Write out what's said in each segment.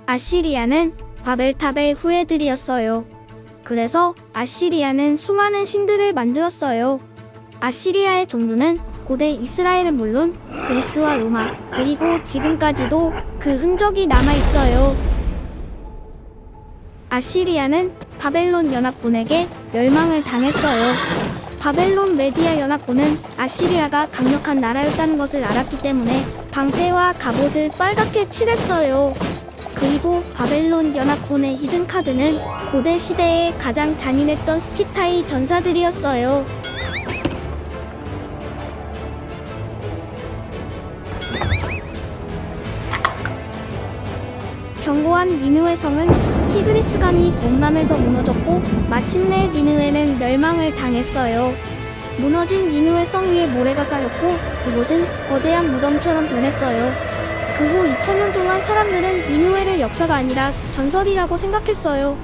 아시리아는 바벨탑의 후예들이었어요. 그래서 아시리아는 수많은 신들을 만들었어요. 아시리아의 종교는 고대 이스라엘은 물론 그리스와 로마, 그리고 지금까지도 그 흔적이 남아있어요. 아시리아는 바벨론 연합군에게 멸망을 당했어요. 바벨론 메디아 연합군은 아시리아가 강력한 나라였다는 것을 알았기 때문에 방패와 갑옷을 빨갛게 칠했어요. 그리고 바벨론 연합군의 히든 카드는 고대 시대에 가장 잔인했던 스키타이 전사들이었어요. 견고한 니느웨 성은 티그리스강이 동남에서 무너졌고 마침내 니느웨는 멸망을 당했어요. 무너진 니느웨 성 위에 모래가 쌓였고 그곳은 거대한 무덤처럼 변했어요. 그 후 2000년 동안 사람들은 니느웨를 역사가 아니라 전설이라고 생각했어요.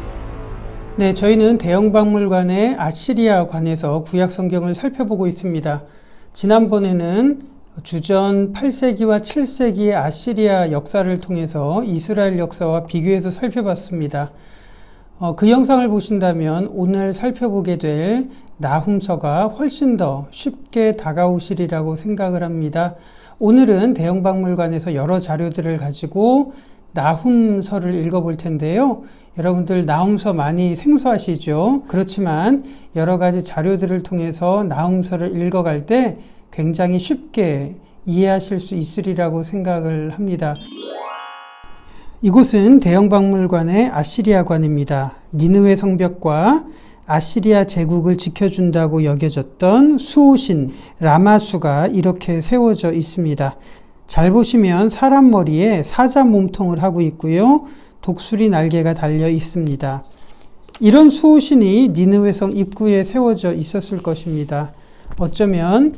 네, 저희는 대형박물관의 아시리아 관에서 구약 성경을 살펴보고 있습니다. 지난번에는 주전 8세기와 7세기의 아시리아 역사를 통해서 이스라엘 역사와 비교해서 살펴봤습니다. 그 영상을 보신다면 오늘 살펴보게 될 나훔서가 훨씬 더 쉽게 다가오시리라고 생각을 합니다. 오늘은 대형박물관에서 여러 자료들을 가지고 나훔서를 읽어볼 텐데요. 여러분들 나훔서 많이 생소하시죠? 그렇지만 여러 가지 자료들을 통해서 나훔서를 읽어갈 때 굉장히 쉽게 이해하실 수 있으리라고 생각을 합니다. 이곳은 대형박물관의 아시리아관입니다. 니느웨 성벽과 아시리아 제국을 지켜준다고 여겨졌던 수호신 라마수가 이렇게 세워져 있습니다. 잘 보시면 사람 머리에 사자 몸통을 하고 있고요. 독수리 날개가 달려 있습니다. 이런 수호신이 니느웨 성 입구에 세워져 있었을 것입니다. 어쩌면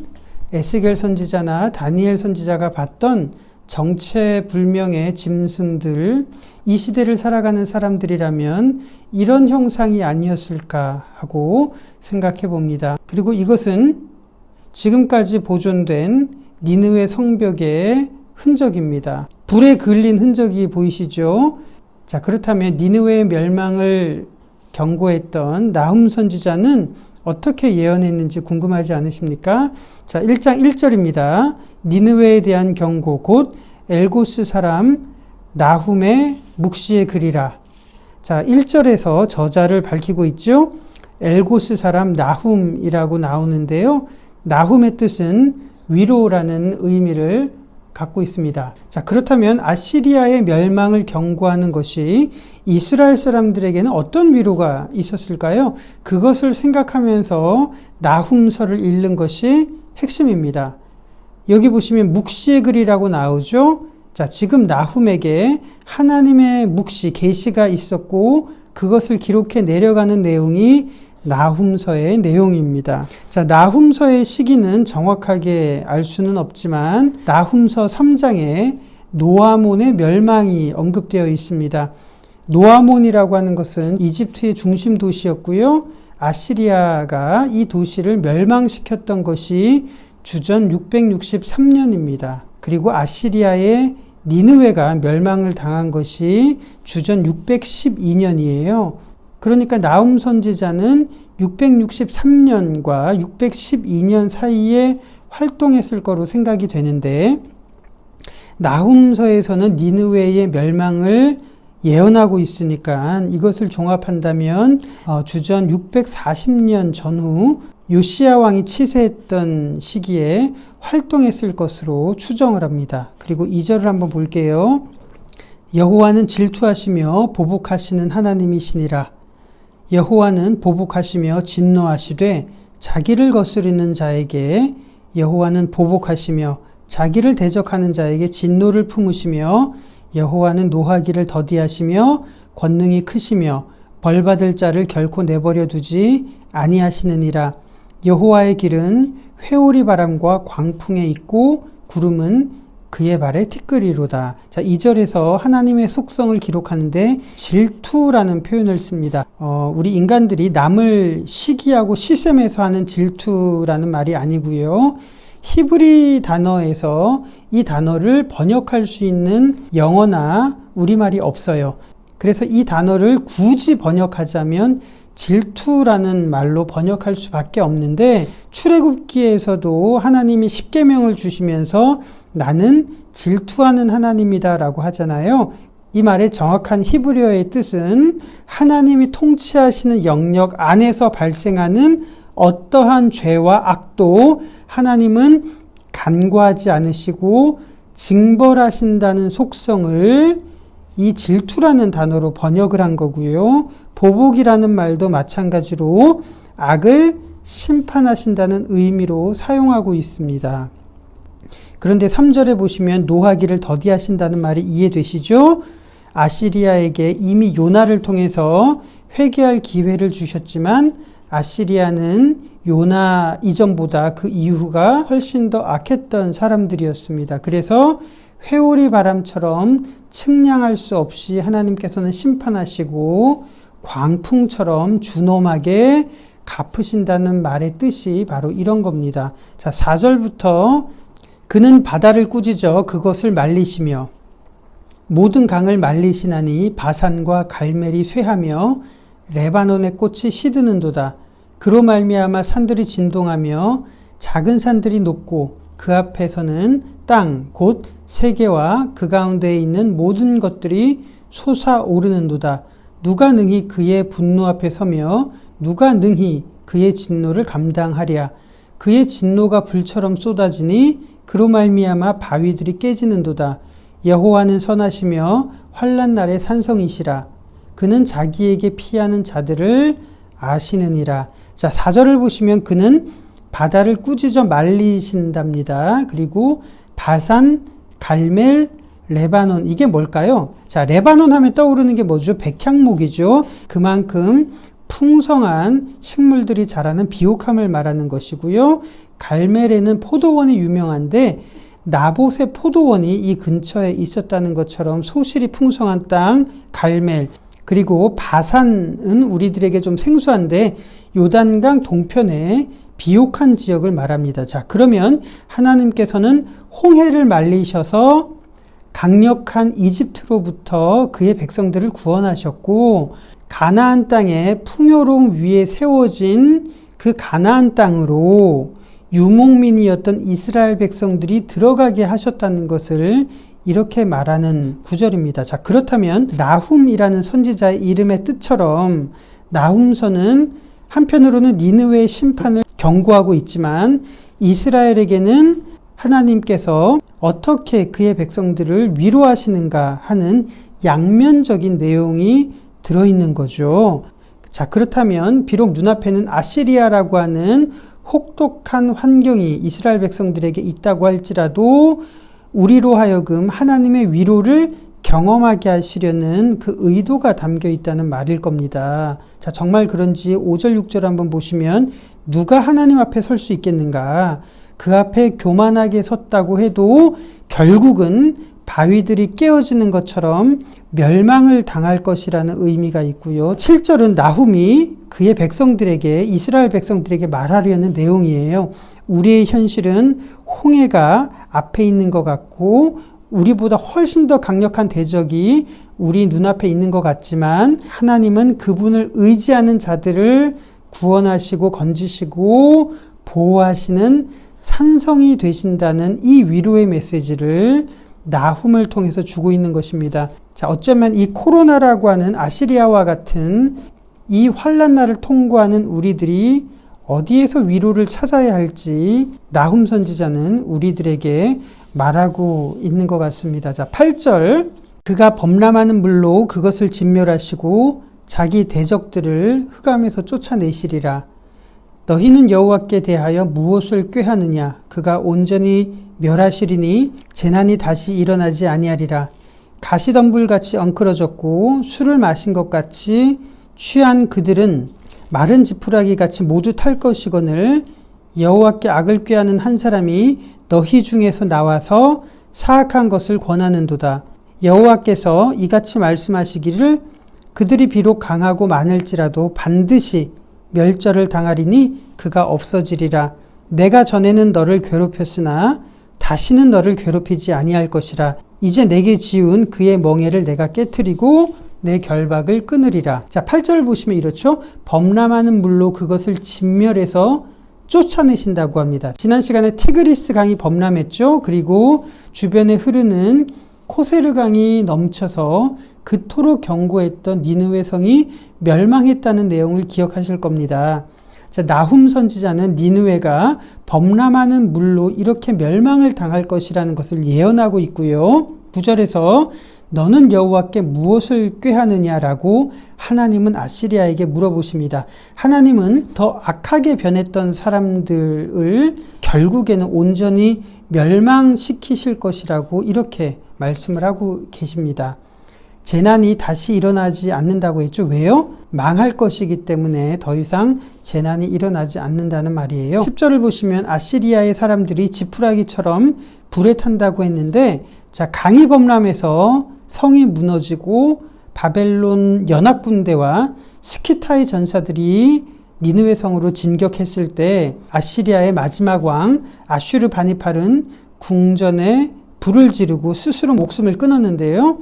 에스겔 선지자나 다니엘 선지자가 봤던 정체불명의 짐승들, 이 시대를 살아가는 사람들이라면 이런 형상이 아니었을까 하고 생각해 봅니다. 그리고 이것은 지금까지 보존된 니느웨 성벽의 흔적입니다. 불에 그을린 흔적이 보이시죠? 자, 그렇다면 니느웨의 멸망을 경고했던 나훔 선지자는 어떻게 예언했는지 궁금하지 않으십니까? 자, 1장 1절입니다. 니느웨에 대한 경고, 곧 엘고스 사람 나훔의 묵시의 글이라. 자, 1절에서 저자를 밝히고 있죠. 엘고스 사람 나훔이라고 나오는데요. 나훔의 뜻은 위로라는 의미를 갖고 있습니다. 자, 그렇다면 아시리아의 멸망을 경고하는 것이 이스라엘 사람들에게는 어떤 위로가 있었을까요? 그것을 생각하면서 나훔서를 읽는 것이 핵심입니다. 여기 보시면 묵시의 글이라고 나오죠. 자, 지금 나훔에게 하나님의 묵시, 계시가 있었고 그것을 기록해 내려가는 내용이 나훔서의 내용입니다. 자, 나훔서의 시기는 정확하게 알 수는 없지만 나훔서 3장에 노아몬의 멸망이 언급되어 있습니다. 노아몬이라고 하는 것은 이집트의 중심 도시였고요. 아시리아가 이 도시를 멸망시켰던 것이 주전 663년입니다. 그리고 아시리아의 니느웨가 멸망을 당한 것이 주전 612년이에요. 그러니까 나훔 선지자는 663년과 612년 사이에 활동했을 거로 생각이 되는데 나훔서에서는 니느웨의 멸망을 예언하고 있으니까 이것을 종합한다면 주전 640년 전후 요시야 왕이 치세했던 시기에 활동했을 것으로 추정을 합니다. 그리고 2절을 한번 볼게요. 여호와는 질투하시며 보복하시는 하나님이시니라. 여호와는 보복하시며 진노하시되 자기를 거스르는 자에게 여호와는 보복하시며 자기를 대적하는 자에게 진노를 품으시며 여호와는 노하기를 더디하시며 권능이 크시며 벌받을 자를 결코 내버려 두지 아니하시느니라. 여호와의 길은 회오리 바람과 광풍에 있고 구름은 그의 발에 티끌이로다. 자, 2절에서 하나님의 속성을 기록하는데 질투라는 표현을 씁니다. 우리 인간들이 남을 시기하고 시샘해서 하는 질투라는 말이 아니고요. 히브리 단어에서 이 단어를 번역할 수 있는 영어나 우리말이 없어요. 그래서 이 단어를 굳이 번역하자면 질투라는 말로 번역할 수밖에 없는데, 출애굽기에서도 하나님이 십계명을 주시면서 나는 질투하는 하나님이다 라고 하잖아요. 이 말의 정확한 히브리어의 뜻은 하나님이 통치하시는 영역 안에서 발생하는 어떠한 죄와 악도 하나님은 간과하지 않으시고 징벌하신다는 속성을 이 질투라는 단어로 번역을 한 거고요. 보복이라는 말도 마찬가지로 악을 심판하신다는 의미로 사용하고 있습니다. 그런데 3절에 보시면 노하기를 더디하신다는 말이 이해되시죠? 아시리아에게 이미 요나를 통해서 회개할 기회를 주셨지만 아시리아는 요나 이전보다 그 이후가 훨씬 더 악했던 사람들이었습니다. 그래서 회오리 바람처럼 측량할 수 없이 하나님께서는 심판하시고 광풍처럼 준엄하게 갚으신다는 말의 뜻이 바로 이런 겁니다. 자, 4절부터 그는 바다를 꾸짖어 그것을 말리시며 모든 강을 말리시나니 바산과 갈멜이 쇠하며 레바논의 꽃이 시드는도다. 그로 말미암아 산들이 진동하며 작은 산들이 높고 그 앞에서는 땅 곧 세계와 그 가운데에 있는 모든 것들이 솟아오르는도다. 누가 능히 그의 분노 앞에 서며 누가 능히 그의 진노를 감당하랴. 그의 진노가 불처럼 쏟아지니 그로 말미암아 바위들이 깨지는도다. 여호와는 선하시며 환난 날의 산성이시라. 그는 자기에게 피하는 자들을 아시느니라. 자, 4절을 보시면 그는 바다를 꾸짖어 말리신답니다. 그리고 바산, 갈멜, 레바논, 이게 뭘까요? 자, 레바논 하면 떠오르는 게 뭐죠? 백향목이죠. 그만큼 풍성한 식물들이 자라는 비옥함을 말하는 것이고요. 갈멜에는 포도원이 유명한데 나봇의 포도원이 이 근처에 있었다는 것처럼 소실이 풍성한 땅 갈멜, 그리고 바산은 우리들에게 좀 생소한데 요단강 동편에 비옥한 지역을 말합니다. 자, 그러면 하나님께서는 홍해를 말리셔서 강력한 이집트로부터 그의 백성들을 구원하셨고 가나안 땅에 풍요로움 위에 세워진 그 가나안 땅으로 유목민이었던 이스라엘 백성들이 들어가게 하셨다는 것을 이렇게 말하는 구절입니다. 자, 그렇다면 나훔이라는 선지자의 이름의 뜻처럼 나훔서는 한편으로는 니느웨의 심판을 경고하고 있지만 이스라엘에게는 하나님께서 어떻게 그의 백성들을 위로하시는가 하는 양면적인 내용이 들어있는 거죠. 자, 그렇다면 비록 눈앞에는 아시리아라고 하는 혹독한 환경이 이스라엘 백성들에게 있다고 할지라도 우리로 하여금 하나님의 위로를 경험하게 하시려는 그 의도가 담겨 있다는 말일 겁니다. 자, 정말 그런지 5절, 6절 한번 보시면 누가 하나님 앞에 설 수 있겠는가? 그 앞에 교만하게 섰다고 해도 결국은 바위들이 깨어지는 것처럼 멸망을 당할 것이라는 의미가 있고요. 7절은 나훔이 그의 백성들에게, 이스라엘 백성들에게 말하려는 내용이에요. 우리의 현실은 홍해가 앞에 있는 것 같고 우리보다 훨씬 더 강력한 대적이 우리 눈앞에 있는 것 같지만 하나님은 그분을 의지하는 자들을 구원하시고 건지시고 보호하시는 산성이 되신다는 이 위로의 메시지를 나훔을 통해서 주고 있는 것입니다. 자, 어쩌면 이 코로나라고 하는 아시리아와 같은 이 환난날을 통과하는 우리들이 어디에서 위로를 찾아야 할지 나훔 선지자는 우리들에게 말하고 있는 것 같습니다. 자, 8절 그가 범람하는 물로 그것을 진멸하시고 자기 대적들을 흑암에서 쫓아내시리라. 너희는 여호와께 대하여 무엇을 꾀하느냐? 그가 온전히 멸하시리니 재난이 다시 일어나지 아니하리라. 가시덤불같이 엉클어졌고 술을 마신 것 같이 취한 그들은 마른 지푸라기같이 모두 탈 것이거늘 여호와께 악을 꾀하는 한 사람이 너희 중에서 나와서 사악한 것을 권하는도다. 여호와께서 이같이 말씀하시기를 그들이 비록 강하고 많을지라도 반드시 멸절을 당하리니 그가 없어지리라. 내가 전에는 너를 괴롭혔으나 다시는 너를 괴롭히지 아니할 것이라. 이제 내게 지운 그의 멍에를 내가 깨트리고 내 결박을 끊으리라. 자, 8절 보시면 이렇죠. 범람하는 물로 그것을 진멸해서 쫓아내신다고 합니다. 지난 시간에 티그리스 강이 범람했죠. 그리고 주변에 흐르는 코세르 강이 넘쳐서 그토록 경고했던 니느웨 성이 멸망했다는 내용을 기억하실 겁니다. 자, 나훔 선지자는 니느웨가 범람하는 물로 이렇게 멸망을 당할 것이라는 것을 예언하고 있고요. 9절에서 너는 여호와께 무엇을 꾀하느냐라고 하나님은 아시리아에게 물어보십니다. 하나님은 더 악하게 변했던 사람들을 결국에는 온전히 멸망시키실 것이라고 이렇게 말씀을 하고 계십니다. 재난이 다시 일어나지 않는다고 했죠. 왜요? 망할 것이기 때문에 더 이상 재난이 일어나지 않는다는 말이에요. 10절을 보시면 아시리아의 사람들이 지푸라기처럼 불에 탄다고 했는데, 자, 강이 범람해서 성이 무너지고 바벨론 연합군대와 스키타의 전사들이 니느웨 성으로 진격했을 때 아시리아의 마지막 왕 아슈르바니팔은 궁전에 불을 지르고 스스로 목숨을 끊었는데요.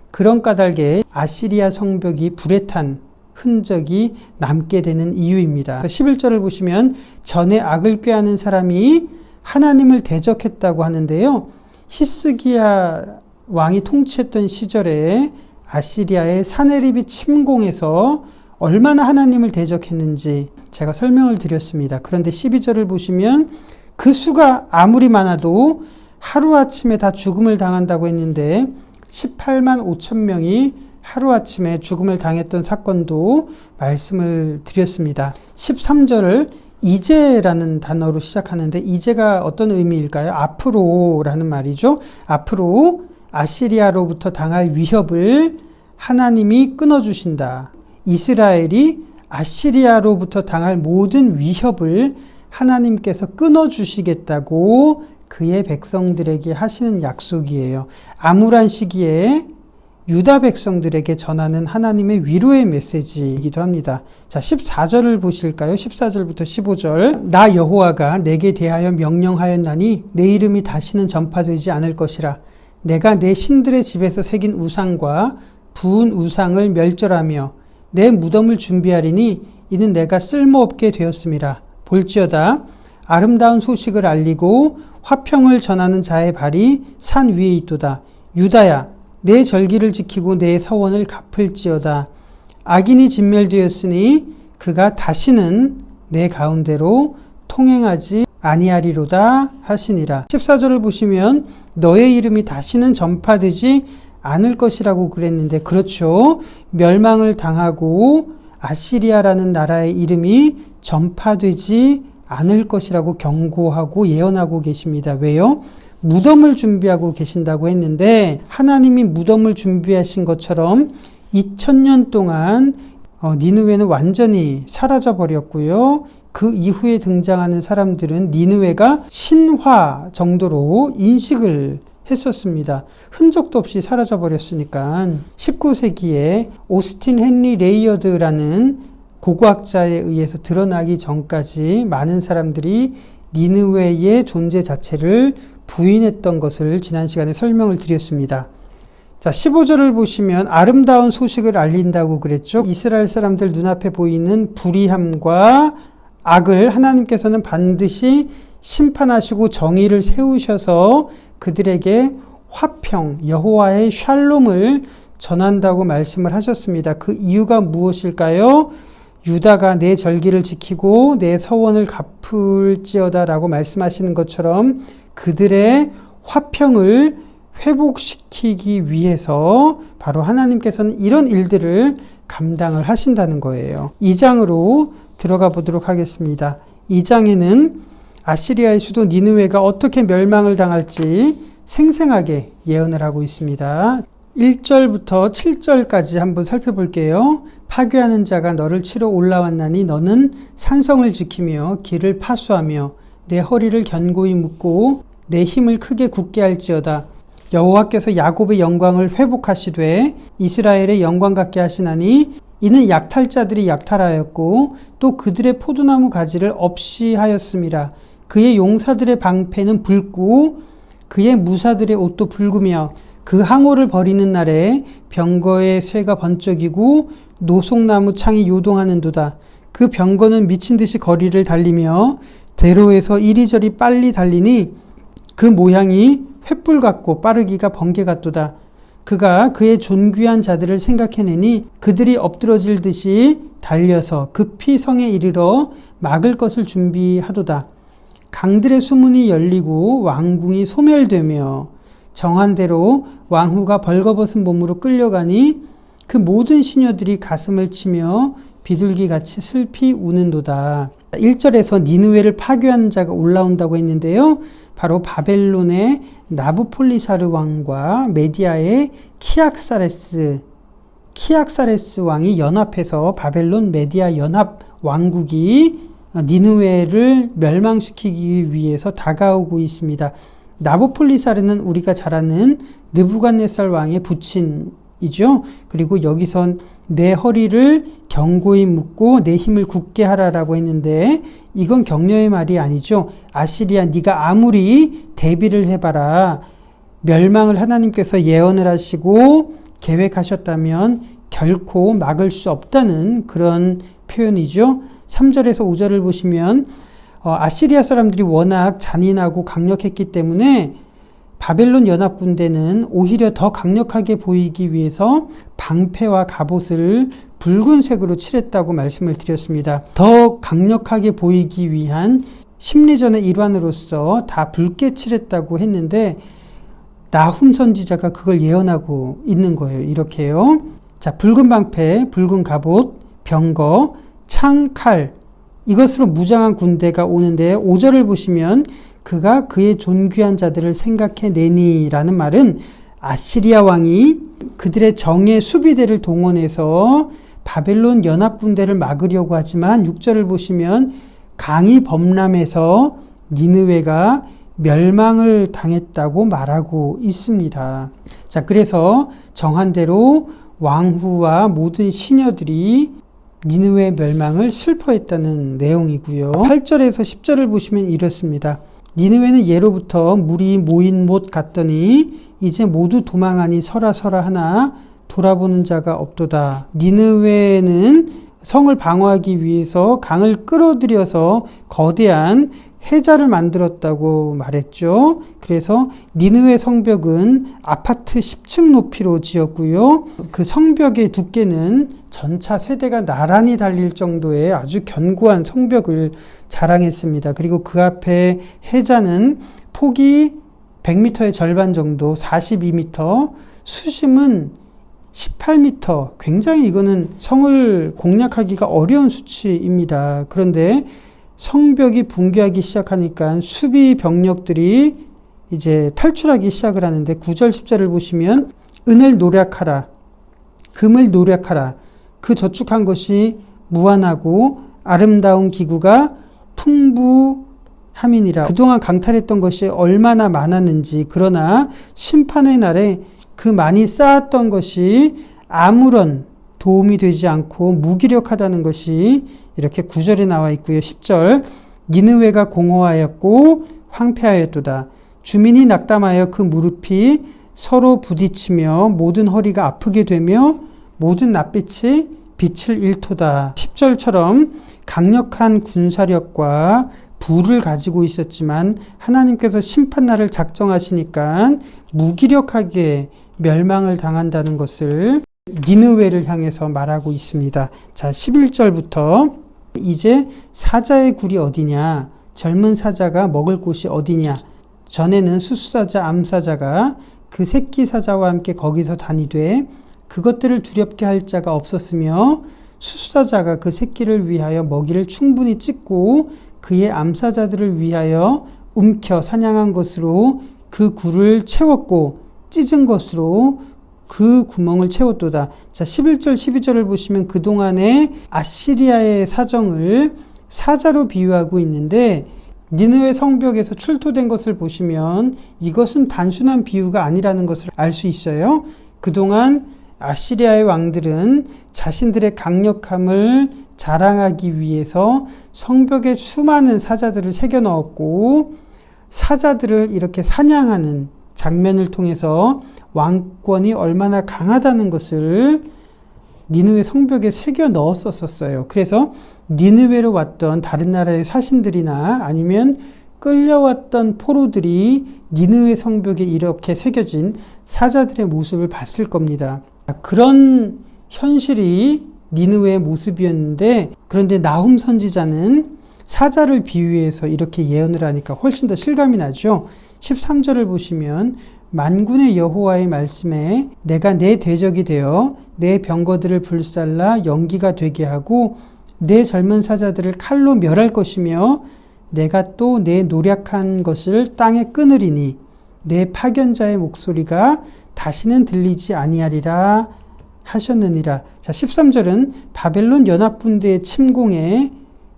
그런 까닭에 아시리아 성벽이 불에 탄 흔적이 남게 되는 이유입니다. 11절을 보시면 전에 악을 꾀하는 사람이 하나님을 대적했다고 하는데요. 히스기야 왕이 통치했던 시절에 아시리아의 사네립이 침공해서 얼마나 하나님을 대적했는지 제가 설명을 드렸습니다. 그런데 12절을 보시면 그 수가 아무리 많아도 하루아침에 다 죽음을 당한다고 했는데 18만 5천 명이 하루아침에 죽음을 당했던 사건도 말씀을 드렸습니다. 13절을 이제라는 단어로 시작하는데 이제가 어떤 의미일까요? 앞으로라는 말이죠. 앞으로 아시리아로부터 당할 위협을 하나님이 끊어주신다. 이스라엘이 아시리아로부터 당할 모든 위협을 하나님께서 끊어주시겠다고 그의 백성들에게 하시는 약속이에요. 암울한 시기에 유다 백성들에게 전하는 하나님의 위로의 메시지이기도 합니다. 자, 14절을 보실까요? 14절부터 15절. 나 여호와가 내게 대하여 명령하였나니 내 이름이 다시는 전파되지 않을 것이라. 내가 내 신들의 집에서 새긴 우상과 부은 우상을 멸절하며 내 무덤을 준비하리니 이는 내가 쓸모없게 되었음이라. 볼지어다 아름다운 소식을 알리고 화평을 전하는 자의 발이 산 위에 있도다. 유다야 내 절기를 지키고 내 서원을 갚을지어다. 악인이 진멸되었으니 그가 다시는 내 가운데로 통행하지 아니하리로다 하시니라. 14절을 보시면 너의 이름이 다시는 전파되지 않을 것이라고 그랬는데 그렇죠. 멸망을 당하고 아시리아라는 나라의 이름이 전파되지 않을 것이라고 경고하고 예언하고 계십니다. 왜요? 무덤을 준비하고 계신다고 했는데 하나님이 무덤을 준비하신 것처럼 2000년 동안 니느웨는 완전히 사라져 버렸고요. 그 이후에 등장하는 사람들은 니느웨가 신화 정도로 인식을 했었습니다. 흔적도 없이 사라져 버렸으니까. 19세기에 오스틴 헨리 레이어드라는 고고학자에 의해서 드러나기 전까지 많은 사람들이 니느웨의 존재 자체를 부인했던 것을 지난 시간에 설명을 드렸습니다. 자, 15절을 보시면 아름다운 소식을 알린다고 그랬죠. 이스라엘 사람들 눈앞에 보이는 불의함과 악을 하나님께서는 반드시 심판하시고 정의를 세우셔서 그들에게 화평, 여호와의 샬롬을 전한다고 말씀을 하셨습니다. 그 이유가 무엇일까요? 유다가 내 절기를 지키고 내 서원을 갚을지어다 라고 말씀하시는 것처럼 그들의 화평을 회복시키기 위해서 바로 하나님께서는 이런 일들을 감당을 하신다는 거예요. 2장으로 들어가 보도록 하겠습니다. 2장에는 아시리아의 수도 니느웨가 어떻게 멸망을 당할지 생생하게 예언을 하고 있습니다. 1절부터 7절까지 한번 살펴볼게요. 파괴하는 자가 너를 치러 올라왔나니 너는 산성을 지키며 길을 파수하며 내 허리를 견고히 묶고 내 힘을 크게 굳게 할지어다. 여호와께서 야곱의 영광을 회복하시되 이스라엘의 영광 같게 하시나니 이는 약탈자들이 약탈하였고 또 그들의 포도나무 가지를 없이 하였음이라. 그의 용사들의 방패는 붉고 그의 무사들의 옷도 붉으며 그 항오를 버리는 날에 병거의 쇠가 번쩍이고 노송나무 창이 요동하는도다. 그 병거는 미친 듯이 거리를 달리며 대로에서 이리저리 빨리 달리니 그 모양이 횃불 같고 빠르기가 번개 같도다. 그가 그의 존귀한 자들을 생각해내니 그들이 엎드러질 듯이 달려서 급히 성에 이르러 막을 것을 준비하도다. 강들의 수문이 열리고 왕궁이 소멸되며 정한 대로 왕후가 벌거벗은 몸으로 끌려가니 그 모든 시녀들이 가슴을 치며 비둘기같이 슬피 우는도다. 1절에서 니느웨를 파괴한 자가 올라온다고 했는데요. 바로 바벨론의 나부폴리사르 왕과 메디아의 키악사레스 왕이 연합해서 바벨론 메디아 연합 왕국이 니느웨를 멸망시키기 위해서 다가오고 있습니다. 나부폴리사르는 우리가 잘 아는 느부갓네살 왕의 부친이죠. 그리고 여기선 내 허리를 견고히 묶고 내 힘을 굳게 하라라고 했는데 이건 격려의 말이 아니죠. 아시리야, 네가 아무리 대비를 해봐라. 멸망을 하나님께서 예언을 하시고 계획하셨다면 결코 막을 수 없다는 그런 표현이죠. 3절에서 5절을 보시면 아시리아 사람들이 워낙 잔인하고 강력했기 때문에 바벨론 연합군대는 오히려 더 강력하게 보이기 위해서 방패와 갑옷을 붉은색으로 칠했다고 말씀을 드렸습니다. 더 강력하게 보이기 위한 심리전의 일환으로서 다 붉게 칠했다고 했는데 나훔 선지자가 그걸 예언하고 있는 거예요. 이렇게요. 자, 붉은 방패, 붉은 갑옷, 병거, 창, 칼, 이것으로 무장한 군대가 오는데 5절을 보시면 그가 그의 존귀한 자들을 생각해내니 라는 말은 아시리아 왕이 그들의 정예 수비대를 동원해서 바벨론 연합군대를 막으려고 하지만 6절을 보시면 강이 범람해서 니느웨가 멸망을 당했다고 말하고 있습니다. 자, 그래서 정한 대로 왕후와 모든 시녀들이 니느웨 멸망을 슬퍼했다는 내용이고요. 8절에서 10절을 보시면 이렇습니다. 니느웨는 예로부터 물이 모인 못 같더니 이제 모두 도망하니 서라 하나 돌아보는 자가 없도다. 니느웨는 성을 방어하기 위해서 강을 끌어들여서 거대한 해자를 만들었다고 말했죠. 그래서 니느웨 성벽은 아파트 10층 높이로 지었고요. 그 성벽의 두께는 전차 세대가 나란히 달릴 정도의 아주 견고한 성벽을 자랑했습니다. 그리고 그 앞에 해자는 폭이 100m의 절반 정도, 42m, 수심은 18m. 굉장히 이거는 성을 공략하기가 어려운 수치입니다. 그런데 성벽이 붕괴하기 시작하니까 수비 병력들이 이제 탈출하기 시작을 하는데 9절 10절을 보시면 은을 노력하라, 금을 노력하라. 그 저축한 것이 무한하고 아름다운 기구가 풍부함이니라. 그동안 강탈했던 것이 얼마나 많았는지, 그러나 심판의 날에 그 많이 쌓았던 것이 아무런 도움이 되지 않고 무기력하다는 것이 이렇게 9절에 나와 있고요. 10절 니느웨가 공허하였고 황폐하였도다. 주민이 낙담하여 그 무릎이 서로 부딪히며 모든 허리가 아프게 되며 모든 낯빛이 빛을 잃도다. 10절처럼 강력한 군사력과 부를 가지고 있었지만 하나님께서 심판날을 작정하시니까 무기력하게 멸망을 당한다는 것을 니느웨를 향해서 말하고 있습니다. 자, 11절부터 이제 사자의 굴이 어디냐? 젊은 사자가 먹을 곳이 어디냐? 전에는 수수사자, 암사자가 그 새끼 사자와 함께 거기서 다니되 그것들을 두렵게 할 자가 없었으며 수수사자가 그 새끼를 위하여 먹이를 충분히 찢고 그의 암사자들을 위하여 움켜 사냥한 것으로 그 굴을 채웠고 찢은 것으로 그 구멍을 채웠도다. 자, 11절 12절을 보시면 그동안의 아시리아의 사정을 사자로 비유하고 있는데 니느웨 성벽에서 출토된 것을 보시면 이것은 단순한 비유가 아니라는 것을 알 수 있어요. 그동안 아시리아의 왕들은 자신들의 강력함을 자랑하기 위해서 성벽에 수많은 사자들을 새겨 넣었고, 사자들을 이렇게 사냥하는 장면을 통해서 왕권이 얼마나 강하다는 것을 니느웨 성벽에 새겨 넣었었어요. 그래서 니느웨로 왔던 다른 나라의 사신들이나 아니면 끌려왔던 포로들이 니느웨 성벽에 이렇게 새겨진 사자들의 모습을 봤을 겁니다. 그런 현실이 니느웨의 모습이었는데, 그런데 나훔 선지자는 사자를 비유해서 이렇게 예언을 하니까 훨씬 더 실감이 나죠. 13절을 보시면 만군의 여호와의 말씀에 내가 내 대적이 되어 내 병거들을 불살라 연기가 되게 하고 내 젊은 사자들을 칼로 멸할 것이며 내가 또 내 노력한 것을 땅에 끊으리니 내 파견자의 목소리가 다시는 들리지 아니하리라 하셨느니라. 자, 13절은 바벨론 연합군대의 침공에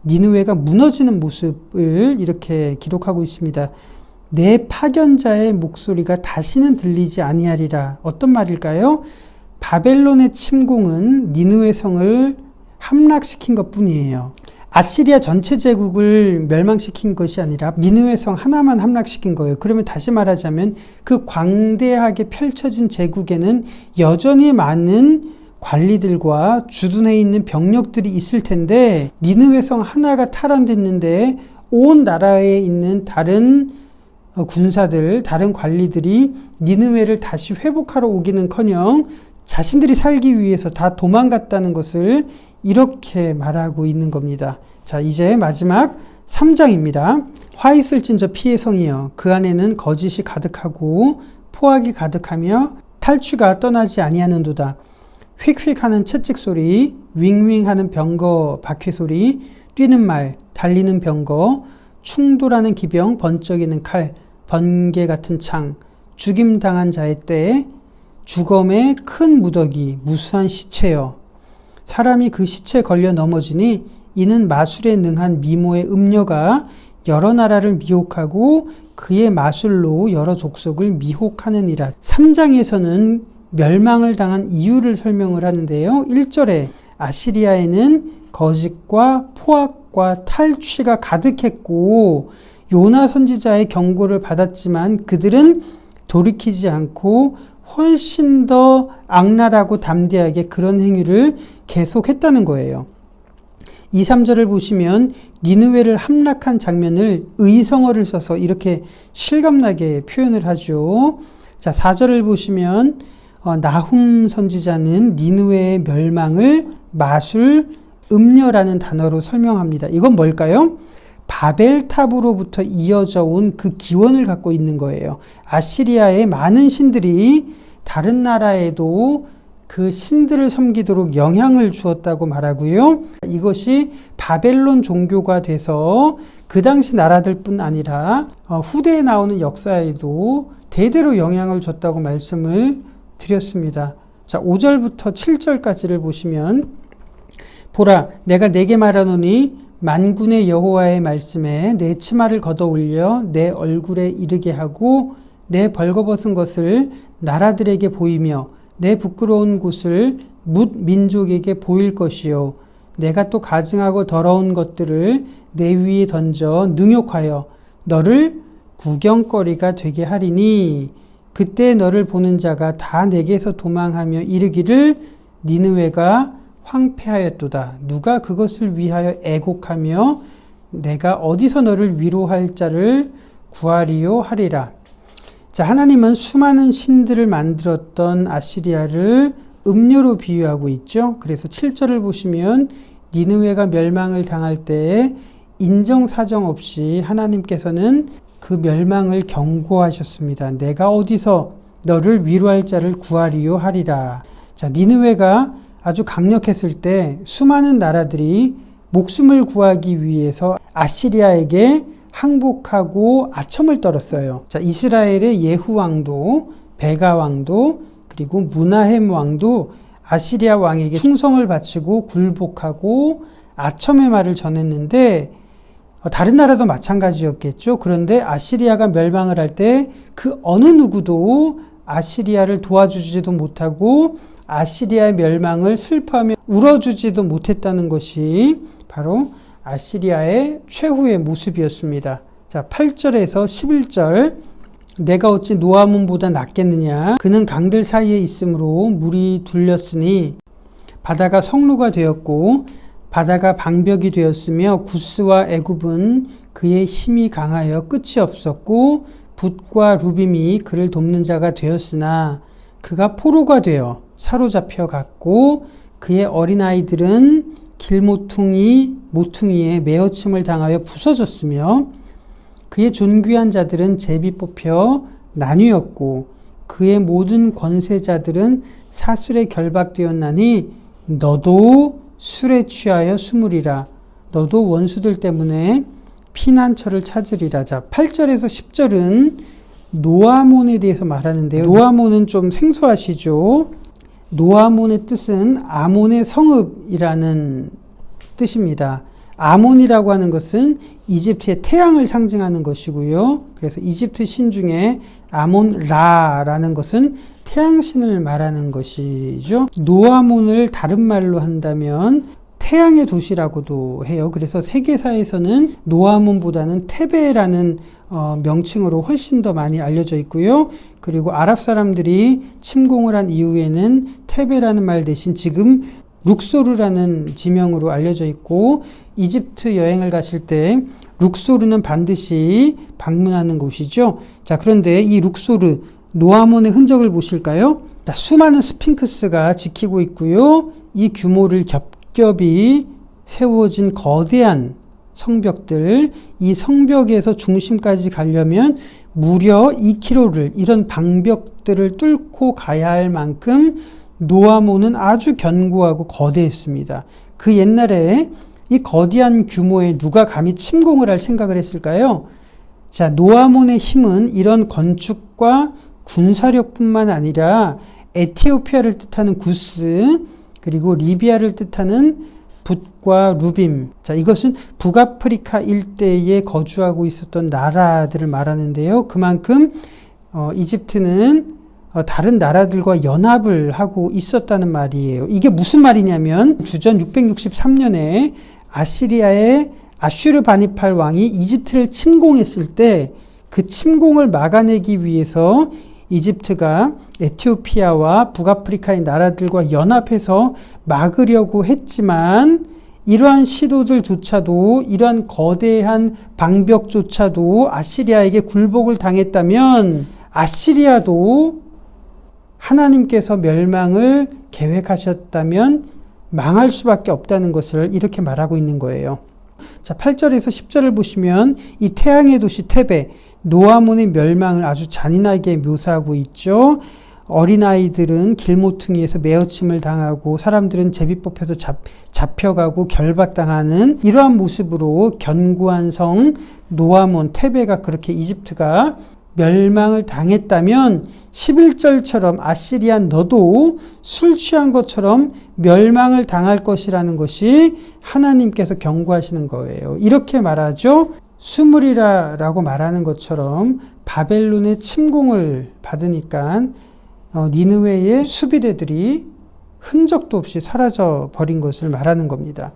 니느웨가 무너지는 모습을 이렇게 기록하고 있습니다. 내 파견자의 목소리가 다시는 들리지 아니하리라. 어떤 말일까요? 바벨론의 침공은 니느웨 성을 함락시킨 것뿐이에요. 아시리아 전체 제국을 멸망시킨 것이 아니라 니느웨 성 하나만 함락시킨 거예요. 그러면 다시 말하자면 그 광대하게 펼쳐진 제국에는 여전히 많은 관리들과 주둔해 있는 병력들이 있을 텐데, 니느웨 성 하나가 탈환됐는데 온 나라에 있는 다른 군사들, 다른 관리들이 니느웨를 다시 회복하러 오기는커녕 자신들이 살기 위해서 다 도망갔다는 것을 이렇게 말하고 있는 겁니다. 자, 이제 마지막 3장입니다. 화 있을진저 피의 성이여, 그 안에는 거짓이 가득하고 포악이 가득하며 탈취가 떠나지 아니하는도다. 휙휙하는 채찍 소리, 윙윙하는 병거 바퀴 소리, 뛰는 말, 달리는 병거, 충돌하는 기병, 번쩍이는 칼, 번개 같은 창, 죽임당한 자의 때, 주검의 큰 무더기, 무수한 시체여. 사람이 그 시체에 걸려 넘어지니 이는 마술에 능한 미모의 음녀가 여러 나라를 미혹하고 그의 마술로 여러 족속을 미혹하느니라. 3장에서는 멸망을 당한 이유를 설명을 하는데요. 1절에 아시리아에는 거짓과 포악과 탈취가 가득했고 요나 선지자의 경고를 받았지만 그들은 돌이키지 않고 훨씬 더 악랄하고 담대하게 그런 행위를 계속했다는 거예요. 2, 3절을 보시면 니느웨를 함락한 장면을 의성어를 써서 이렇게 실감나게 표현을 하죠. 자, 4절을 보시면 나훔 선지자는 니느웨의 멸망을 마술, 음녀라는 단어로 설명합니다. 이건 뭘까요? 바벨탑으로부터 이어져 온 그 기원을 갖고 있는 거예요. 아시리아의 많은 신들이 다른 나라에도 그 신들을 섬기도록 영향을 주었다고 말하고요. 이것이 바벨론 종교가 돼서 그 당시 나라들뿐 아니라 후대에 나오는 역사에도 대대로 영향을 줬다고 말씀을 드렸습니다. 자, 5절부터 7절까지를 보시면 보라, 내가 네게 말하노니 만군의 여호와의 말씀에 내 치마를 걷어 올려 내 얼굴에 이르게 하고 내 벌거벗은 것을 나라들에게 보이며 내 부끄러운 곳을 뭇 민족에게 보일 것이요. 내가 또 가증하고 더러운 것들을 내 위에 던져 능욕하여 너를 구경거리가 되게 하리니 그때 너를 보는 자가 다 내게서 도망하며 이르기를 니느웨가 황폐하였도다. 누가 그것을 위하여 애곡하며 내가 어디서 너를 위로할 자를 구하리요 하리라. 자, 하나님은 수많은 신들을 만들었던 아시리아를 음료로 비유하고 있죠. 그래서 7절을 보시면 니느웨가 멸망을 당할 때에 인정사정 없이 하나님께서는 그 멸망을 경고하셨습니다. 내가 어디서 너를 위로할 자를 구하리요 하리라. 자, 니느웨가 아주 강력했을 때 수많은 나라들이 목숨을 구하기 위해서 아시리아에게 항복하고 아첨을 떨었어요. 자, 이스라엘의 예후 왕도, 베가 왕도, 그리고 무나헴 왕도 아시리아 왕에게 충성을 바치고 굴복하고 아첨의 말을 전했는데 다른 나라도 마찬가지였겠죠. 그런데 아시리아가 멸망을 할 때 그 어느 누구도 아시리아를 도와주지도 못하고 아시리아의 멸망을 슬퍼하며 울어주지도 못했다는 것이 바로 아시리아의 최후의 모습이었습니다. 자, 8절에서 11절. 내가 어찌 노아몬보다 낫겠느냐. 그는 강들 사이에 있으므로 물이 둘렸으니 바다가 성루가 되었고 바다가 방벽이 되었으며 구스와 애굽은 그의 힘이 강하여 끝이 없었고 붓과 루빔이 그를 돕는 자가 되었으나 그가 포로가 되어 사로잡혀 갔고 그의 어린아이들은 모퉁이에 메어침을 당하여 부서졌으며 그의 존귀한 자들은 제비 뽑혀 나뉘었고 그의 모든 권세자들은 사슬에 결박되었나니 너도 술에 취하여 숨으리라. 너도 원수들 때문에 피난처를 찾으리라. 자, 8절에서 10절은 노아몬에 대해서 말하는데요. 노아몬은 좀 생소하시죠? 노아몬의 뜻은 아몬의 성읍이라는 뜻입니다. 아몬이라고 하는 것은 이집트의 태양을 상징하는 것이고요. 그래서 이집트 신 중에 아몬라라는 것은 태양신을 말하는 것이죠. 노아몬을 다른 말로 한다면 태양의 도시라고도 해요. 그래서 세계사에서는 노아몬보다는 테베라는 명칭으로 훨씬 더 많이 알려져 있고요. 그리고 아랍 사람들이 침공을 한 이후에는 테베라는 말 대신 지금 룩소르라는 지명으로 알려져 있고 이집트 여행을 가실 때 룩소르는 반드시 방문하는 곳이죠. 자, 그런데 이 룩소르 노아몬의 흔적을 보실까요? 자, 수많은 스핑크스가 지키고 있고요. 이 규모를 겹겹이 세워진 거대한 성벽들, 이 성벽에서 중심까지 가려면 무려 2km를 이런 방벽들을 뚫고 가야 할 만큼 노아몬은 아주 견고하고 거대했습니다. 그 옛날에 이 거대한 규모에 누가 감히 침공을 할 생각을 했을까요? 자, 노아몬의 힘은 이런 건축과 군사력뿐만 아니라 에티오피아를 뜻하는 구스, 그리고 리비아를 뜻하는 붓과 루빔. 자, 이것은 북아프리카 일대에 거주하고 있었던 나라들을 말하는데요. 그만큼 이집트는 다른 나라들과 연합을 하고 있었다는 말이에요. 이게 무슨 말이냐면 주전 663년에 아시리아의 아슈르바니팔 왕이 이집트를 침공했을 때 그 침공을 막아내기 위해서 이집트가 에티오피아와 북아프리카의 나라들과 연합해서 막으려고 했지만 이러한 시도들조차도 이러한 거대한 방벽조차도 아시리아에게 굴복을 당했다면 아시리아도 하나님께서 멸망을 계획하셨다면 망할 수밖에 없다는 것을 이렇게 말하고 있는 거예요. 자, 8절에서 10절을 보시면 이 태양의 도시 테베, 노아몬의 멸망을 아주 잔인하게 묘사하고 있죠. 어린아이들은 길모퉁이에서 메어침을 당하고 사람들은 제비 뽑혀서 잡혀가고 결박당하는 이러한 모습으로 견고한 성 노아몬 테베가 그렇게 이집트가 멸망을 당했다면 11절처럼 아시리아 너도 술 취한 것처럼 멸망을 당할 것이라는 것이 하나님께서 경고하시는 거예요. 이렇게 말하죠. 수무리라라고 말하는 것처럼 바벨론의 침공을 받으니까 니느웨의 수비대들이 흔적도 없이 사라져 버린 것을 말하는 겁니다.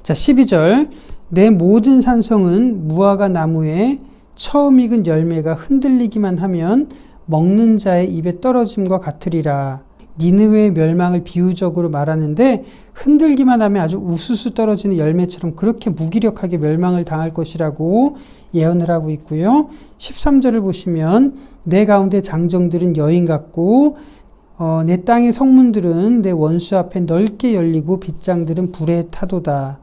자, 12절 내 모든 산성은 무화과 나무에 처음 익은 열매가 흔들리기만 하면 먹는 자의 입에 떨어짐과 같으리라. 니느웨의 멸망을 비유적으로 말하는데 흔들기만 하면 아주 우수수 떨어지는 열매처럼 그렇게 무기력하게 멸망을 당할 것이라고 예언을 하고 있고요. 13절을 보시면 내 가운데 장정들은 여인 같고 내 땅의 성문들은 내 원수 앞에 넓게 열리고 빗장들은 불에 타도다.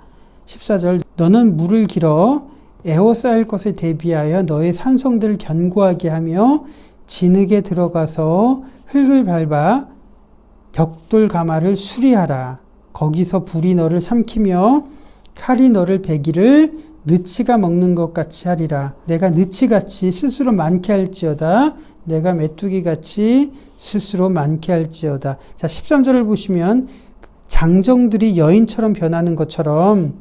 14절 너는 물을 길어 에워싸일 것에 대비하여 너의 산성들을 견고하게 하며 진흙에 들어가서 흙을 밟아 벽돌 가마를 수리하라. 거기서 불이 너를 삼키며 칼이 너를 베기를 느치가 먹는 것 같이 하리라. 내가 느치같이 스스로 많게 할지어다. 내가 메뚜기같이 스스로 많게 할지어다. 자, 13절을 보시면 장정들이 여인처럼 변하는 것처럼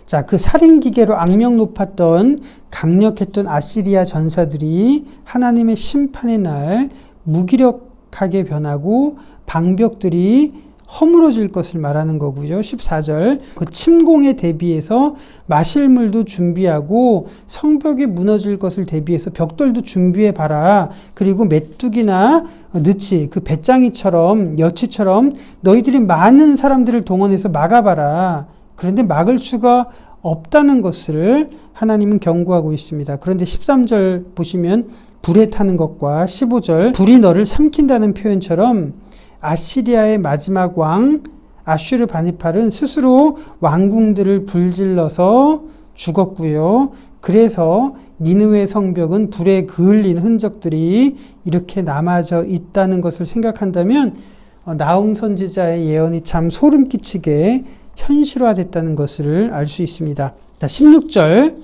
자, 그 살인기계로 악명 높았던 강력했던 아시리아 전사들이 하나님의 심판의 날 무기력하게 변하고 방벽들이 허물어질 것을 말하는 거고요. 14절 그 침공에 대비해서 마실 물도 준비하고 성벽이 무너질 것을 대비해서 벽돌도 준비해 봐라. 그리고 메뚜기나 느치 그 배짱이처럼 여치처럼 너희들이 많은 사람들을 동원해서 막아봐라. 그런데 막을 수가 없다는 것을 하나님은 경고하고 있습니다. 그런데 13절 보시면 불에 타는 것과 15절 불이 너를 삼킨다는 표현처럼 아시리아의 마지막 왕 아슈르 바니팔은 스스로 왕궁들을 불질러서 죽었고요. 그래서 니느웨 성벽은 불에 그을린 흔적들이 이렇게 남아져 있다는 것을 생각한다면 나훔 선지자의 예언이 참 소름 끼치게 현실화됐다는 것을 알 수 있습니다. 자, 16절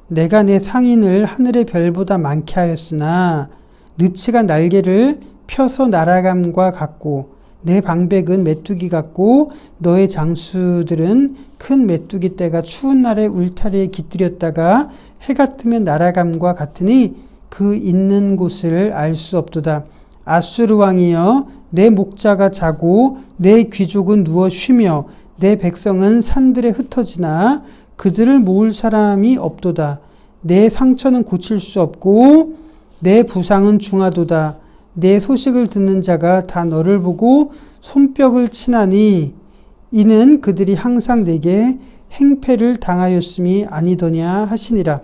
내가 내 상인을 하늘의 별보다 많게 하였으나 느치가 날개를 펴서 날아감과 같고 내 방백은 메뚜기 같고 너의 장수들은 큰 메뚜기 떼가 추운 날에 울타리에 깃들였다가 해가 뜨면 날아감과 같으니 그 있는 곳을 알 수 없도다. 아수르 왕이여 내 목자가 자고 내 귀족은 누워 쉬며 내 백성은 산들에 흩어지나 그들을 모을 사람이 없도다. 내 상처는 고칠 수 없고 내 부상은 중하도다. 내 소식을 듣는 자가 다 너를 보고 손뼉을 치나니 이는 그들이 항상 내게 행패를 당하였음이 아니더냐 하시니라.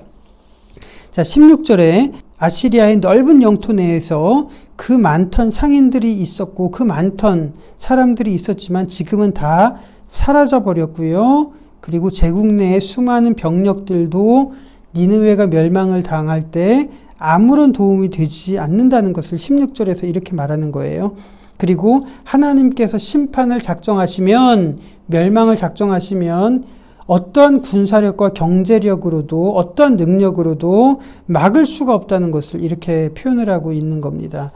자, 16절에 아시리아의 넓은 영토 내에서 그 많던 상인들이 있었고 그 많던 사람들이 있었지만 지금은 다 사라져 버렸고요. 그리고 제국 내의 수많은 병력들도 니느웨가 멸망을 당할 때 아무런 도움이 되지 않는다는 것을 16절에서 이렇게 말하는 거예요. 그리고 하나님께서 심판을 작정하시면, 멸망을 작정하시면 어떠한 군사력과 경제력으로도 어떠한 능력으로도 막을 수가 없다는 것을 이렇게 표현을 하고 있는 겁니다.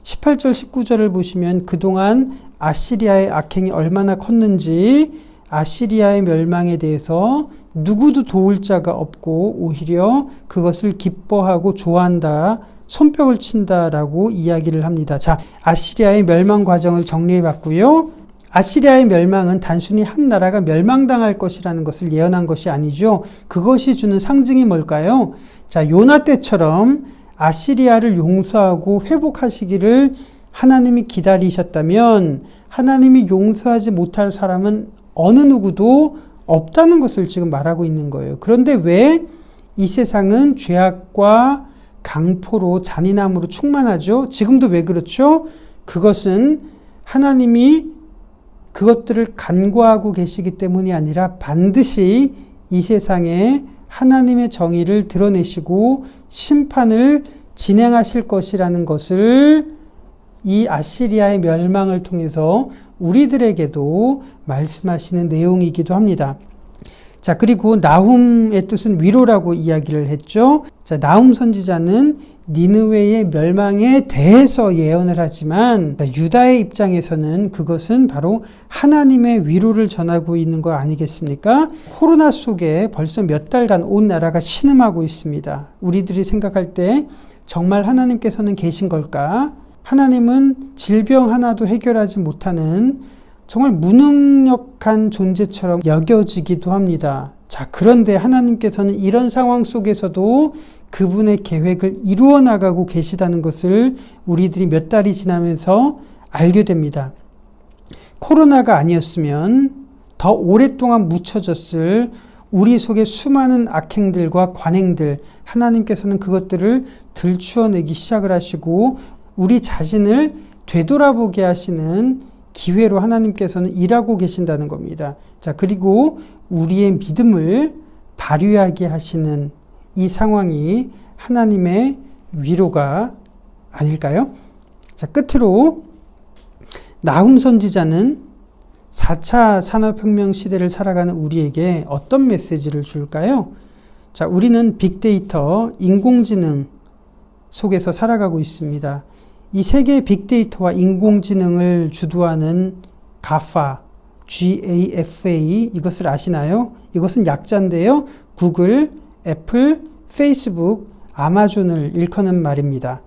18절 19절을 보시면 그동안 아시리아의 악행이 얼마나 컸는지 아시리아의 멸망에 대해서 누구도 도울 자가 없고 오히려 그것을 기뻐하고 좋아한다, 손뼉을 친다라고 이야기를 합니다. 자, 아시리아의 멸망 과정을 정리해 봤고요. 아시리아의 멸망은 단순히 한 나라가 멸망당할 것이라는 것을 예언한 것이 아니죠. 그것이 주는 상징이 뭘까요? 자, 요나 때처럼 아시리아를 용서하고 회복하시기를 하나님이 기다리셨다면 하나님이 용서하지 못할 사람은 어느 누구도 없다는 것을 지금 말하고 있는 거예요. 그런데 왜 이 세상은 죄악과 강포로 잔인함으로 충만하죠? 지금도 왜 그렇죠? 그것은 하나님이 그것들을 간과하고 계시기 때문이 아니라 반드시 이 세상에 하나님의 정의를 드러내시고 심판을 진행하실 것이라는 것을 이 아시리아의 멸망을 통해서 우리들에게도 말씀하시는 내용이기도 합니다. 자, 그리고 나훔의 뜻은 위로라고 이야기를 했죠. 자, 나훔 선지자는 니느웨의 멸망에 대해서 예언을 하지만 유다의 입장에서는 그것은 바로 하나님의 위로를 전하고 있는 거 아니겠습니까? 코로나 속에 벌써 몇 달간 온 나라가 신음하고 있습니다. 우리들이 생각할 때 정말 하나님께서는 계신 걸까? 하나님은 질병 하나도 해결하지 못하는 정말 무능력한 존재처럼 여겨지기도 합니다. 자, 그런데 하나님께서는 이런 상황 속에서도 그분의 계획을 이루어 나가고 계시다는 것을 우리들이 몇 달이 지나면서 알게 됩니다. 코로나가 아니었으면 더 오랫동안 묻혀졌을 우리 속에 수많은 악행들과 관행들, 하나님께서는 그것들을 들추어내기 시작을 하시고 우리 자신을 되돌아보게 하시는 기회로 하나님께서는 일하고 계신다는 겁니다. 자, 그리고 우리의 믿음을 발휘하게 하시는 이 상황이 하나님의 위로가 아닐까요? 자, 끝으로 나훔 선지자는 4차 산업혁명 시대를 살아가는 우리에게 어떤 메시지를 줄까요? 자, 우리는 빅데이터, 인공지능 속에서 살아가고 있습니다. 이 세계의 빅데이터와 인공지능을 주도하는 가파, GAFA, 이것을 아시나요? 이것은 약자인데요. 구글, 애플, 페이스북, 아마존을 일컫는 말입니다.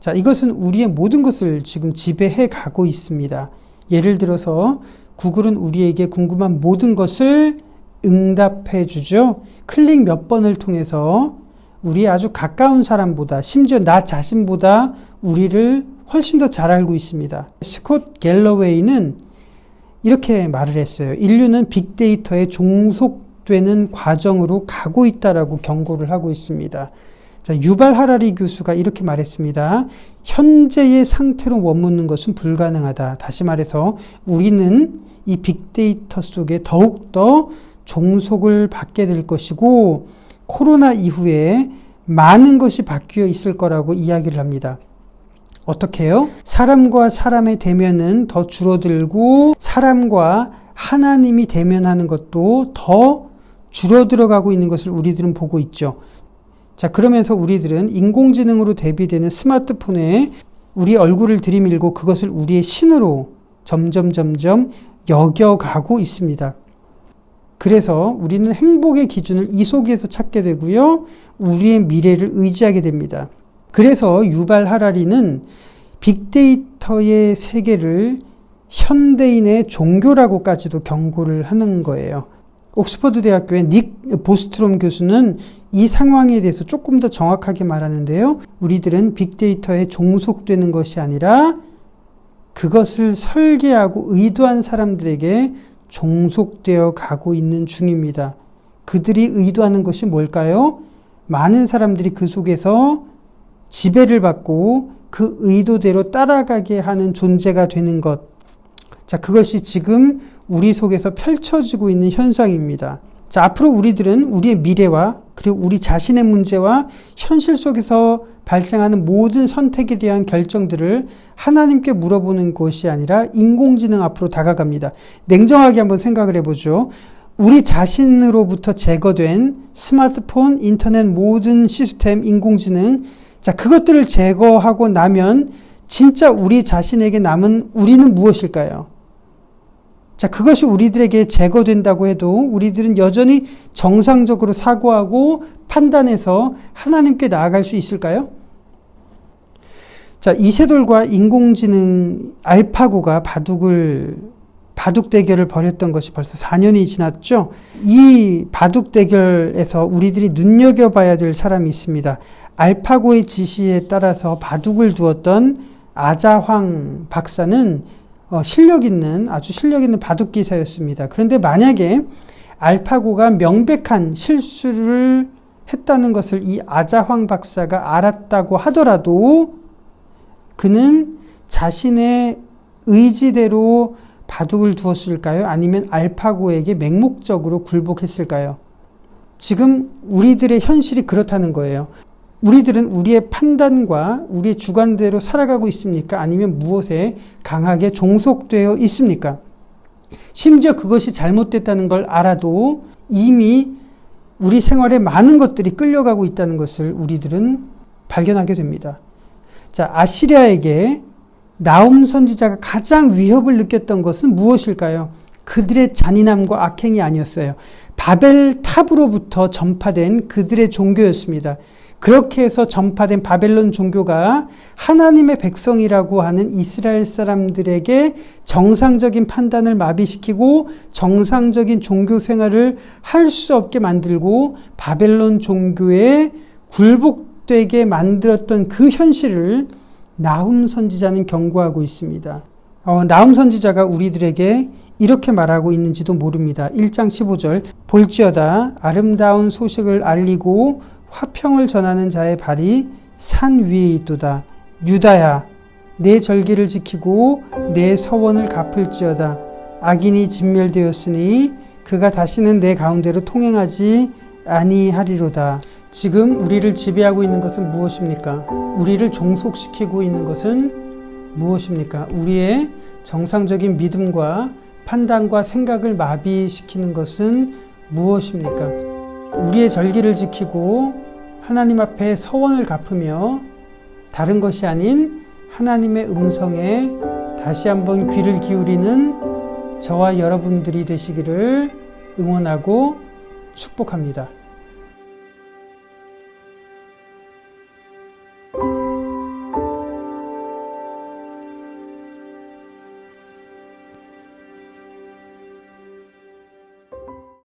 자, 이것은 우리의 모든 것을 지금 지배해 가고 있습니다. 예를 들어서 구글은 우리에게 궁금한 모든 것을 응답해 주죠. 클릭 몇 번을 통해서 우리 아주 가까운 사람보다, 심지어 나 자신보다 우리를 훨씬 더 잘 알고 있습니다. 스콧 갤러웨이는 이렇게 말을 했어요. 인류는 빅데이터에 종속되는 과정으로 가고 있다라고 경고를 하고 있습니다. 자, 유발 하라리 교수가 이렇게 말했습니다. 현재의 상태로 머무는 것은 불가능하다. 다시 말해서 우리는 이 빅데이터 속에 더욱더 종속을 받게 될 것이고 코로나 이후에 많은 것이 바뀌어 있을 거라고 이야기를 합니다. 어떻게 해요? 사람과 사람의 대면은 더 줄어들고 사람과 하나님이 대면하는 것도 더 줄어들어가고 있는 것을 우리들은 보고 있죠. 자, 그러면서 우리들은 인공지능으로 대비되는 스마트폰에 우리 얼굴을 들이밀고 그것을 우리의 신으로 점점 여겨가고 있습니다. 그래서 우리는 행복의 기준을 이 속에서 찾게 되고요. 우리의 미래를 의지하게 됩니다. 그래서 유발 하라리는 빅데이터의 세계를 현대인의 종교라고까지도 경고를 하는 거예요. 옥스퍼드 대학교의 닉 보스트롬 교수는 이 상황에 대해서 조금 더 정확하게 말하는데요. 우리들은 빅데이터에 종속되는 것이 아니라 그것을 설계하고 의도한 사람들에게 종속되어 가고 있는 중입니다. 그들이 의도하는 것이 뭘까요? 많은 사람들이 그 속에서 지배를 받고 그 의도대로 따라가게 하는 존재가 되는 것. 자, 그것이 지금 우리 속에서 펼쳐지고 있는 현상입니다. 자, 앞으로 우리들은 우리의 미래와 그리고 우리 자신의 문제와 현실 속에서 발생하는 모든 선택에 대한 결정들을 하나님께 물어보는 것이 아니라 인공지능 앞으로 다가갑니다. 냉정하게 한번 생각을 해보죠. 우리 자신으로부터 제거된 스마트폰, 인터넷 모든 시스템, 인공지능, 자, 그것들을 제거하고 나면 진짜 우리 자신에게 남은 우리는 무엇일까요? 자, 그것이 우리들에게 제거된다고 해도 우리들은 여전히 정상적으로 사고하고 판단해서 하나님께 나아갈 수 있을까요? 자, 이세돌과 인공지능 알파고가 바둑 대결을 벌였던 것이 벌써 4년이 지났죠. 이 바둑 대결에서 우리들이 눈여겨봐야 될 사람이 있습니다. 알파고의 지시에 따라서 바둑을 두었던 아자황 박사는 아주 실력 있는 바둑 기사였습니다. 그런데 만약에 알파고가 명백한 실수를 했다는 것을 이 아자황 박사가 알았다고 하더라도 그는 자신의 의지대로 바둑을 두었을까요? 아니면 알파고에게 맹목적으로 굴복했을까요? 지금 우리들의 현실이 그렇다는 거예요. 우리들은 우리의 판단과 우리의 주관대로 살아가고 있습니까? 아니면 무엇에 강하게 종속되어 있습니까? 심지어 그것이 잘못됐다는 걸 알아도 이미 우리 생활에 많은 것들이 끌려가고 있다는 것을 우리들은 발견하게 됩니다. 자, 아시리아에게 나훔 선지자가 가장 위협을 느꼈던 것은 무엇일까요? 그들의 잔인함과 악행이 아니었어요. 바벨 탑으로부터 전파된 그들의 종교였습니다. 그렇게 해서 전파된 바벨론 종교가 하나님의 백성이라고 하는 이스라엘 사람들에게 정상적인 판단을 마비시키고 정상적인 종교 생활을 할 수 없게 만들고 바벨론 종교에 굴복되게 만들었던 그 현실을 나훔 선지자는 경고하고 있습니다. 나훔 선지자가 우리들에게 이렇게 말하고 있는지도 모릅니다. 1장 15절 볼지어다 아름다운 소식을 알리고 화평을 전하는 자의 발이 산 위에 있도다. 유다야 내 절기를 지키고 내 서원을 갚을지어다. 악인이 진멸되었으니 그가 다시는 내 가운데로 통행하지 아니하리로다. 지금 우리를 지배하고 있는 것은 무엇입니까? 우리를 종속시키고 있는 것은 무엇입니까? 우리의 정상적인 믿음과 판단과 생각을 마비시키는 것은 무엇입니까? 우리의 절기를 지키고 하나님 앞에 서원을 갚으며 다른 것이 아닌 하나님의 음성에 다시 한번 귀를 기울이는 저와 여러분들이 되시기를 응원하고 축복합니다.